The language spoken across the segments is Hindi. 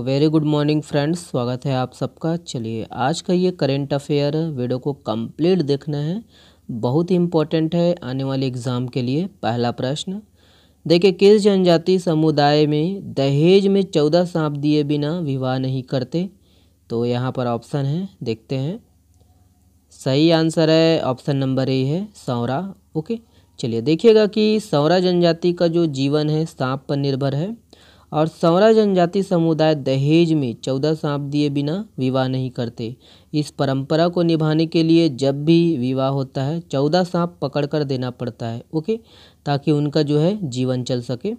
वेरी गुड मॉर्निंग फ्रेंड्स, स्वागत है आप सबका। चलिए आज का ये करेंट अफेयर वीडियो को कंप्लीट देखना है, बहुत ही इम्पोर्टेंट है आने वाले एग्ज़ाम के लिए। पहला प्रश्न देखिए, किस जनजाति समुदाय में दहेज में 14 सांप दिए बिना विवाह नहीं करते? तो यहाँ पर ऑप्शन है, देखते हैं। सही आंसर है ऑप्शन नंबर ए है, सौरा। ओके, चलिए देखिएगा कि सौरा जनजाति का जो जीवन है सांप पर निर्भर है और सौरा जनजाति समुदाय दहेज में 14 सांप दिए बिना विवाह नहीं करते। इस परंपरा को निभाने के लिए जब भी विवाह होता है 14 सांप पकड़ कर देना पड़ता है। ओके, ताकि उनका जो है जीवन चल सके।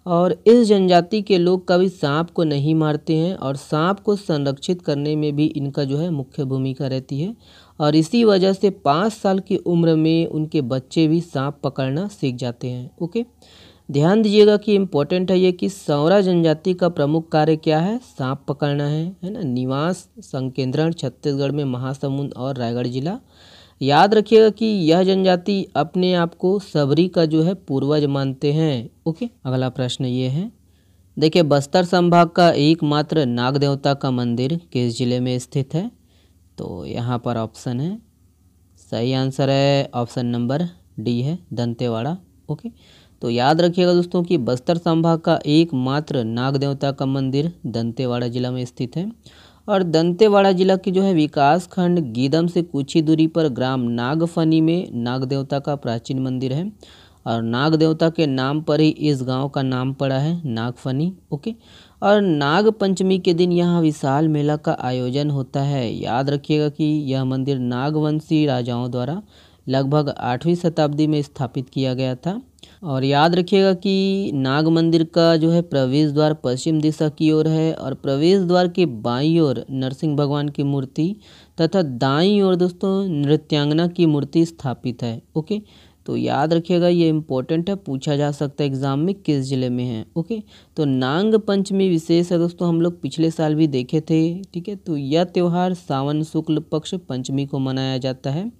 और इस जनजाति के लोग कभी सांप को नहीं मारते हैं और सांप को संरक्षित करने में भी इनका जो है मुख्य भूमिका रहती है। और इसी वजह से 5 साल की उम्र में उनके बच्चे भी सांप पकड़ना सीख जाते हैं। ओके, ध्यान दीजिएगा कि इम्पोर्टेंट है ये कि सौरा जनजाति का प्रमुख कार्य क्या है? सांप पकड़ना है ना। निवास संकेंद्रण छत्तीसगढ़ में महासमुंद और रायगढ़ जिला। याद रखिएगा कि यह जनजाति अपने आप को सबरी का जो है पूर्वज मानते हैं। ओके, अगला प्रश्न ये है, देखिए बस्तर संभाग का एकमात्र नाग देवता का मंदिर किस जिले में स्थित है? तो यहाँ पर ऑप्शन है, सही आंसर है ऑप्शन नंबर डी है, दंतेवाड़ा। ओके, तो याद रखिएगा दोस्तों कि बस्तर संभाग का एकमात्र नाग देवता का मंदिर दंतेवाड़ा जिला में स्थित है। और दंतेवाड़ा जिला की जो है विकास खंड गीदम से कुछ ही दूरी पर ग्राम नागफनी में नाग देवता का प्राचीन मंदिर है और नाग देवता के नाम पर ही इस गांव का नाम पड़ा है नागफनी। ओके, और नाग पंचमी के दिन यहाँ विशाल मेला का आयोजन होता है। याद रखिएगा कि यह मंदिर नागवंशी राजाओं द्वारा लगभग 8वीं शताब्दी में स्थापित किया गया था। और याद रखिएगा कि नाग मंदिर का जो है प्रवेश द्वार पश्चिम दिशा की ओर है और प्रवेश द्वार के बाईं ओर नरसिंह भगवान की मूर्ति तथा दाईं ओर दोस्तों नृत्यांगना की मूर्ति स्थापित है। ओके, तो याद रखिएगा ये इम्पोर्टेंट है, पूछा जा सकता है एग्जाम में किस जिले में है। ओके, तो नाग पंचमी विशेष है दोस्तों, हम लोग पिछले साल भी देखे थे। ठीक है, तो यह त्यौहार सावन शुक्ल पक्ष पंचमी को मनाया जाता है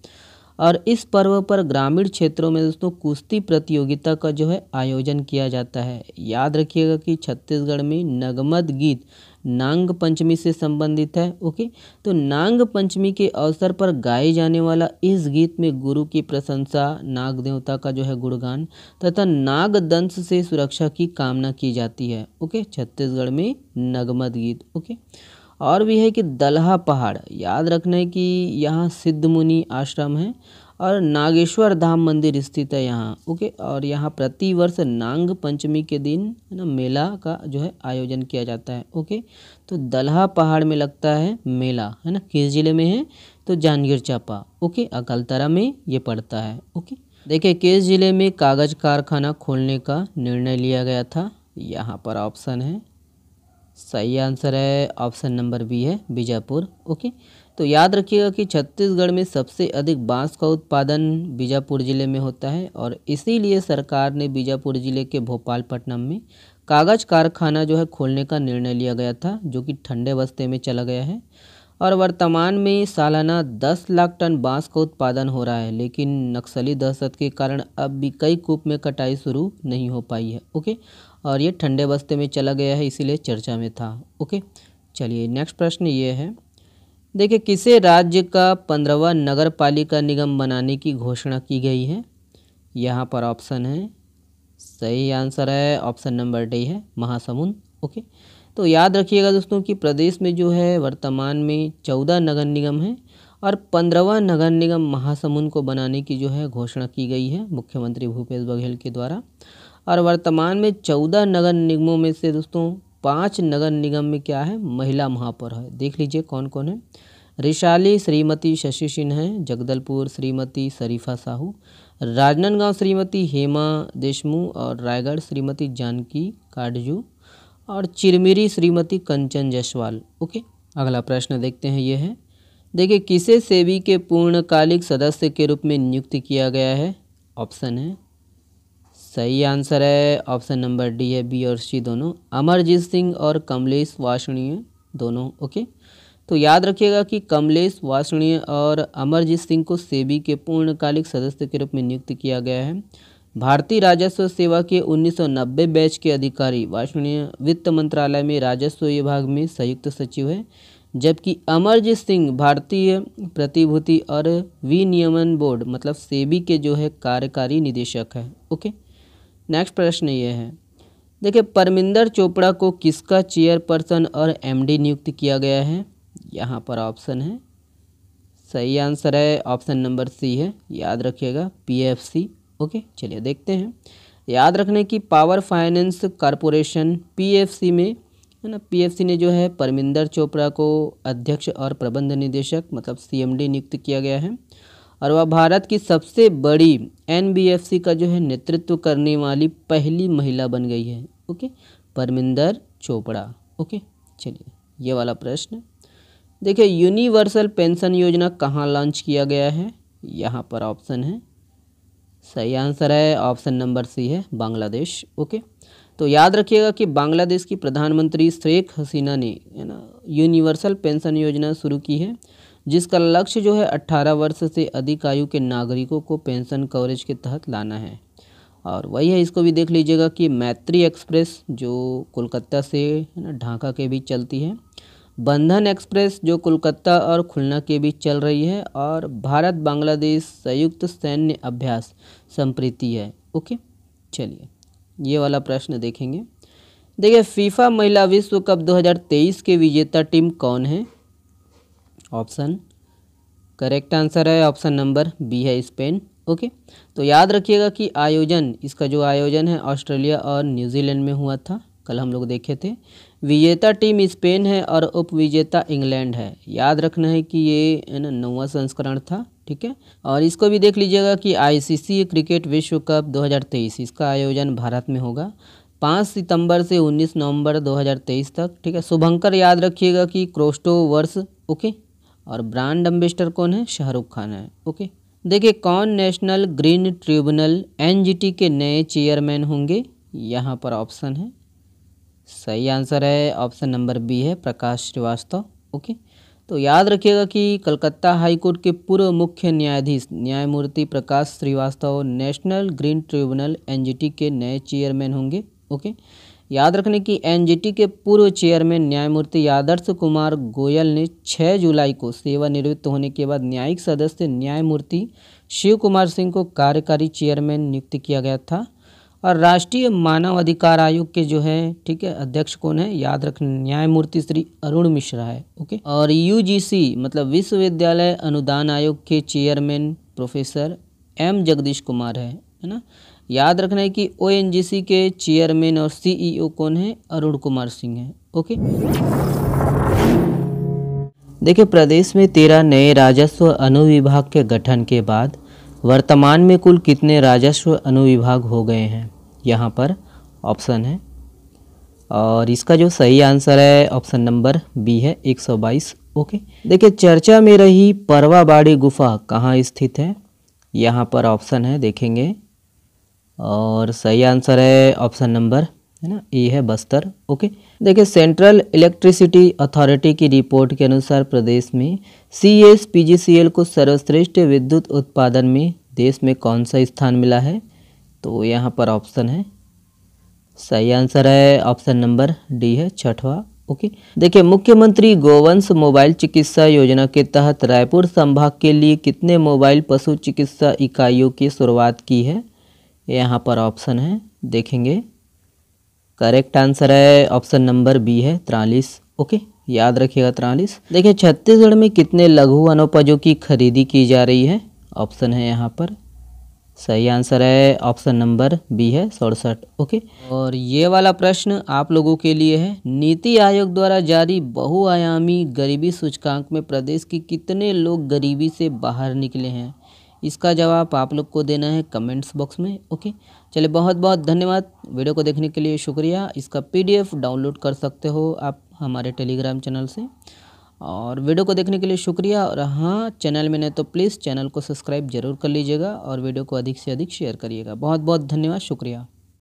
और इस पर्व पर ग्रामीण क्षेत्रों में दोस्तों कुश्ती प्रतियोगिता का जो है आयोजन किया जाता है। याद रखिएगा कि छत्तीसगढ़ में नगमत गीत नाग पंचमी से संबंधित है। ओके, तो नाग पंचमी के अवसर पर गाए जाने वाला इस गीत में गुरु की प्रशंसा, नाग देवता का जो है गुणगान तथा नाग दंश से सुरक्षा की कामना की जाती है। ओके, छत्तीसगढ़ में नगमत गीत। ओके, और भी है कि दलहा पहाड़, याद रखना है कि यहाँ सिद्ध मुनि आश्रम है और नागेश्वर धाम मंदिर स्थित है यहाँ। ओके, और यहाँ प्रति वर्ष नाग पंचमी के दिन है ना मेला का जो है आयोजन किया जाता है। ओके, तो दलहा पहाड़ में लगता है मेला, है ना। किस जिले में है? तो जांजगीर चांपा। ओके, अकलतरा में ये पड़ता है। ओके, देखिए किस जिले में कागज कारखाना खोलने का निर्णय लिया गया था? यहाँ पर ऑप्शन है, सही आंसर है ऑप्शन नंबर बी है, बीजापुर। ओके, तो याद रखिएगा कि छत्तीसगढ़ में सबसे अधिक बांस का उत्पादन बीजापुर जिले में होता है और इसीलिए सरकार ने बीजापुर जिले के भोपालपट्टनम में कागज कारखाना जो है खोलने का निर्णय लिया गया था, जो कि ठंडे बस्ते में चला गया है। और वर्तमान में सालाना 10 लाख टन बांस का उत्पादन हो रहा है, लेकिन नक्सली दहशत के कारण अब भी कई कूप में कटाई शुरू नहीं हो पाई है। ओके, और ये ठंडे बस्ते में चला गया है, इसीलिए चर्चा में था। ओके, चलिए नेक्स्ट प्रश्न ये है, देखिए किसे राज्य का 15वां नगर पालिका निगम बनाने की घोषणा की गई है? यहाँ पर ऑप्शन है, सही आंसर है ऑप्शन नंबर डी है, महासमुंद। ओके, तो याद रखिएगा दोस्तों कि प्रदेश में जो है वर्तमान में 14 नगर निगम है और 15वां नगर निगम महासमुंद को बनाने की जो है घोषणा की गई है मुख्यमंत्री भूपेश बघेल के द्वारा। और वर्तमान में 14 नगर निगमों में से दोस्तों 5 नगर निगम में क्या है? महिला महापौर है। देख लीजिए कौन कौन है। रिशाली श्रीमती शशि सिन्हा है, जगदलपुर श्रीमती शरीफा साहू, राजनांदगांव श्रीमती हेमा देशमुख और रायगढ़ श्रीमती जानकी काटजू और चिरमिरी श्रीमती कंचन जायसवाल। ओके, अगला प्रश्न देखते हैं, ये है, देखिए किसे सेबी के पूर्णकालिक सदस्य के रूप में नियुक्त किया गया है? ऑप्शन है, सही आंसर है ऑप्शन नंबर डी है, बी और सी दोनों, अमरजीत सिंह और कमलेश वार्ष्णेय दोनों। ओके, तो याद रखिएगा कि कमलेश वार्ष्णेय और अमरजीत सिंह को सेबी के पूर्णकालिक सदस्य के रूप में नियुक्त किया गया है। भारतीय राजस्व सेवा के 1990 बैच के अधिकारी वार्षिक वित्त मंत्रालय में राजस्व विभाग में संयुक्त सचिव है, जबकि अमरजीत सिंह भारतीय प्रतिभूति और विनियमन बोर्ड मतलब सेबी के जो है कार्यकारी निदेशक है। ओके, नेक्स्ट प्रश्न ये है, देखिए परमिंदर चोपड़ा को किसका चेयरपर्सन और एमडी नियुक्त किया गया है? यहाँ पर ऑप्शन है, सही आंसर है ऑप्शन नंबर सी है, याद रखिएगा पीएफसी। ओके, चलिए देखते हैं। याद रखने की पावर फाइनेंस कॉरपोरेशन पीएफसी में है ना, पीएफसी ने जो है परमिंदर चोपड़ा को अध्यक्ष और प्रबंध निदेशक मतलब सीएमडी नियुक्त किया गया है और वह भारत की सबसे बड़ी एनबीएफसी का जो है नेतृत्व करने वाली पहली महिला बन गई है। ओके, परमिंदर चोपड़ा। ओके, चलिए ये वाला प्रश्न देखिए, यूनिवर्सल पेंशन योजना कहाँ लॉन्च किया गया है? यहाँ पर ऑप्शन है, सही आंसर है ऑप्शन नंबर सी है, बांग्लादेश। ओके, तो याद रखिएगा कि बांग्लादेश की प्रधानमंत्री शेख हसीना ने है ना यूनिवर्सल पेंशन योजना शुरू की है, जिसका लक्ष्य जो है 18 वर्ष से अधिक आयु के नागरिकों को पेंशन कवरेज के तहत लाना है। और वही है, इसको भी देख लीजिएगा कि मैत्री एक्सप्रेस जो कोलकाता से है ना ढाका के बीच चलती है, बंधन एक्सप्रेस जो कोलकाता और खुलना के बीच चल रही है, और भारत बांग्लादेश संयुक्त सैन्य अभ्यास संप्रीति है। ओके, चलिए ये वाला प्रश्न देखेंगे। देखिए, फीफा महिला विश्व कप 2023 के विजेता टीम कौन है? ऑप्शन, करेक्ट आंसर है ऑप्शन नंबर बी है, स्पेन। ओके, तो याद रखिएगा कि इसका जो आयोजन है ऑस्ट्रेलिया और न्यूजीलैंड में हुआ था, कल हम लोग देखे थे। विजेता टीम स्पेन है और उपविजेता इंग्लैंड है। याद रखना है कि ये है ना 9वां संस्करण था, ठीक है। और इसको भी देख लीजिएगा कि आईसीसी क्रिकेट विश्व कप 2023 इसका आयोजन भारत में होगा 5 सितंबर से 19 नवंबर 2023 तक, ठीक है। शुभंकर याद रखिएगा कि क्रोस्टो वर्ष। ओके, और ब्रांड एम्बेसडर कौन है? शाहरुख खान है। ओके, देखिए कौन नेशनल ग्रीन ट्रिब्यूनल एनजीटी के नए चेयरमैन होंगे? यहाँ पर ऑप्शन है, सही आंसर है ऑप्शन नंबर बी है, प्रकाश श्रीवास्तव। ओके, तो याद रखिएगा कि कलकत्ता हाई कोर्ट के पूर्व मुख्य न्यायाधीश न्यायमूर्ति Prakash Shrivastava National Green Tribunal NGT के नए चेयरमैन होंगे। ओके, याद रखने की एनजीटी के पूर्व चेयरमैन न्यायमूर्ति आदर्श कुमार गोयल ने 6 जुलाई को सेवानिवृत्त होने के बाद न्यायिक सदस्य न्यायमूर्ति शिव कुमार सिंह को कार्यकारी चेयरमैन नियुक्त किया गया था। और राष्ट्रीय मानव अधिकार आयोग के जो है, ठीक है, अध्यक्ष कौन है? याद रखना, न्यायमूर्ति श्री अरुण मिश्रा है। ओके, और यूजीसी मतलब विश्वविद्यालय अनुदान आयोग के chairman professor M Jagadish Kumar है ना। याद रखना है कि ओएनजीसी के चेयरमैन और सीईओ कौन है? अरुण कुमार सिंह है। ओके, देखिए प्रदेश में 13 नए राजस्व अनुविभाग के गठन के बाद वर्तमान में कुल कितने राजस्व अनुविभाग हो गए हैं? यहाँ पर ऑप्शन है, और इसका जो सही आंसर है ऑप्शन नंबर बी है, 122। ओके, देखिए चर्चा में रही परवाबाड़ी गुफा कहाँ स्थित है? यहाँ पर ऑप्शन है, देखेंगे, और सही आंसर है ऑप्शन नंबर है ना ए है, बस्तर। ओके, देखिए सेंट्रल इलेक्ट्रिसिटी अथॉरिटी की रिपोर्ट के अनुसार प्रदेश में CSPGCL को सर्वश्रेष्ठ विद्युत उत्पादन में देश में कौन सा स्थान मिला है? तो यहाँ पर ऑप्शन है, सही आंसर है ऑप्शन नंबर डी है, 6वां। ओके, देखिए मुख्यमंत्री गोवंश मोबाइल चिकित्सा योजना के तहत रायपुर संभाग के लिए कितने मोबाइल पशु चिकित्सा इकाइयों की शुरुआत की है? यहाँ पर ऑप्शन है, देखेंगे, करेक्ट आंसर है ऑप्शन नंबर बी है, 43। ओके, याद रखिएगा 43। देखिए छत्तीसगढ़ में कितने लघु वनोपजों की खरीदी की जा रही है? ऑप्शन है यहाँ पर, सही आंसर है ऑप्शन नंबर बी है, 67। ओके, और ये वाला प्रश्न आप लोगों के लिए है, नीति आयोग द्वारा जारी बहुआयामी गरीबी सूचकांक में प्रदेश के कितने लोग गरीबी से बाहर निकले हैं? इसका जवाब आप लोग को देना है कमेंट्स बॉक्स में। ओके, चलिए बहुत बहुत धन्यवाद, वीडियो को देखने के लिए शुक्रिया। इसका PDF डाउनलोड कर सकते हो आप हमारे टेलीग्राम चैनल से, और वीडियो को देखने के लिए शुक्रिया। और हाँ, चैनल में नहीं तो प्लीज़ चैनल को सब्सक्राइब जरूर कर लीजिएगा और वीडियो को अधिक से अधिक शेयर करिएगा। बहुत बहुत धन्यवाद, शुक्रिया।